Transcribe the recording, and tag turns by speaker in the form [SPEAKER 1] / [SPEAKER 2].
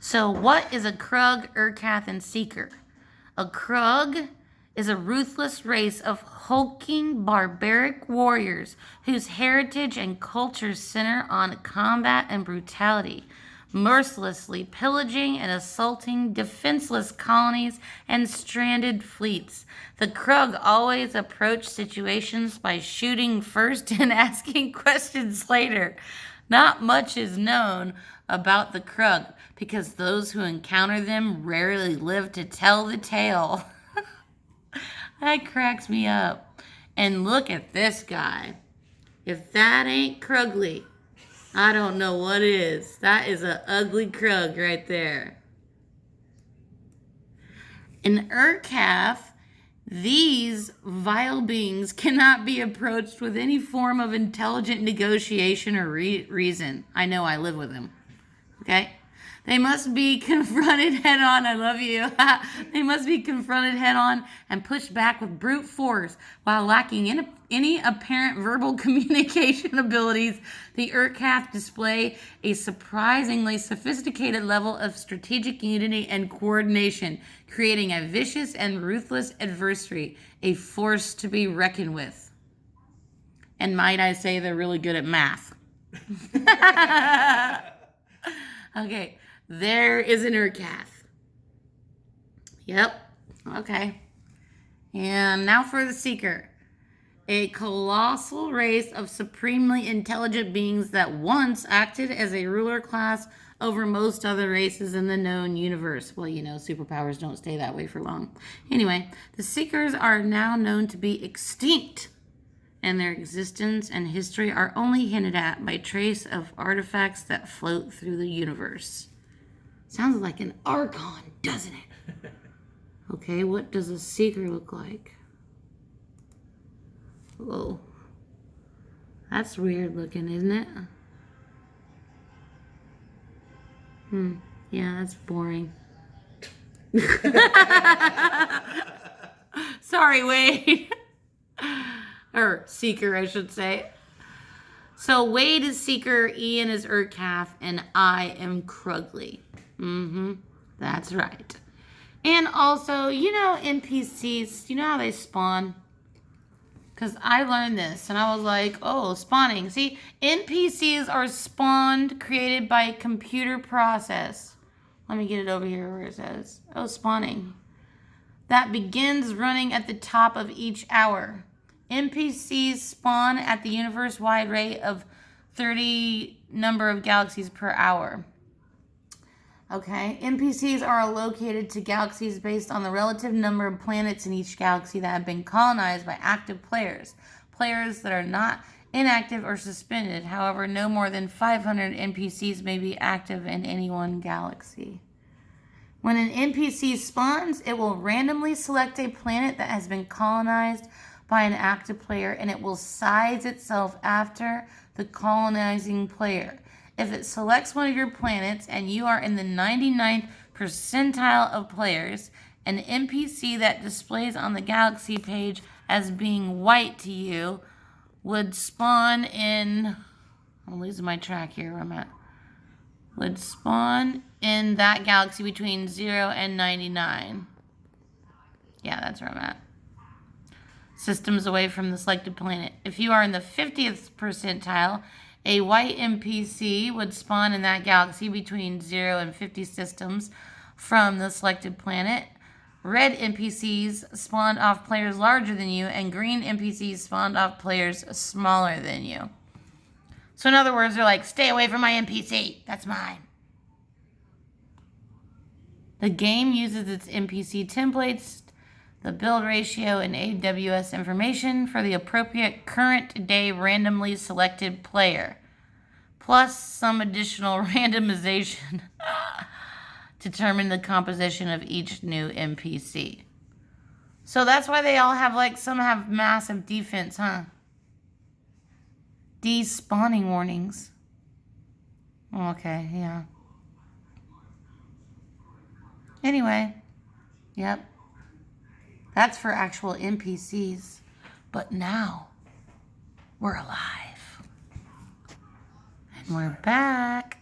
[SPEAKER 1] So what is a Krug, Urkath, and Seeker? A Krug is a ruthless race of hulking barbaric warriors whose heritage and culture center on combat and brutality, mercilessly pillaging and assaulting defenseless colonies and stranded fleets. The Krug always approach situations by shooting first and asking questions later. Not much is known about the Krug because those who encounter them rarely live to tell the tale. That cracks me up. And look at this guy. If that ain't Krugly, I don't know what is. That is an ugly Krug right there. In Urkath, these vile beings cannot be approached with any form of intelligent negotiation or reason. I know, I live with them. Okay? They must be confronted head on. I love you. They must be confronted head on and pushed back with brute force while lacking any apparent verbal communication abilities. The Urkath display a surprisingly sophisticated level of strategic unity and coordination, creating a vicious and ruthless adversary, a force to be reckoned with. And might I say, they're really good at math. Okay. There is an Urkath. Yep. Okay. And now for the Seeker. A colossal race of supremely intelligent beings that once acted as a ruler class over most other races in the known universe. Well, you know, superpowers don't stay that way for long. Anyway, the Seekers are now known to be extinct, and their existence and history are only hinted at by trace of artifacts that float through the universe. Sounds like an Archon, doesn't it? Okay, what does a Seeker look like? Whoa. That's weird looking, isn't it? Yeah, that's boring. Sorry, Wade. Or Seeker, I should say. So Wade is Seeker, Ian is Urkath, and I am Krugly. That's right. And also, you know, NPCs, you know how they spawn? Because I learned this, and I was like, oh, spawning. See, NPCs are spawned, created by computer process. Let me get it over here where it says, oh, spawning. That begins running at the top of each hour. NPCs spawn at the universe-wide rate of 30 number of galaxies per hour. Okay, NPCs are allocated to galaxies based on the relative number of planets in each galaxy that have been colonized by active players. Players that are not inactive or suspended. However, no more than 500 NPCs may be active in any one galaxy. When an NPC spawns, it will randomly select a planet that has been colonized by an active player, and it will size itself after the colonizing player. If it selects one of your planets and you are in the 99th percentile of players, an NPC that displays on the galaxy page as being white to you would spawn in... I'm losing my track here where I'm at. Would spawn in that galaxy between 0 and 99. Yeah, that's where I'm at. Systems away from the selected planet. If you are in the 50th percentile, a white NPC would spawn in that galaxy between 0 and 50 systems from the selected planet. Red NPCs spawned off players larger than you, and green NPCs spawned off players smaller than you. So in other words, they're like, stay away from my NPC. That's mine. The game uses its NPC templates, the build ratio, and AWS information for the appropriate current day randomly selected player, plus some additional randomization to determine the composition of each new NPC. So that's why they all have, like, some have massive defense, huh? Despawning warnings. Okay, yeah. Anyway, yep. That's for actual NPCs. But now, we're alive. And we're back.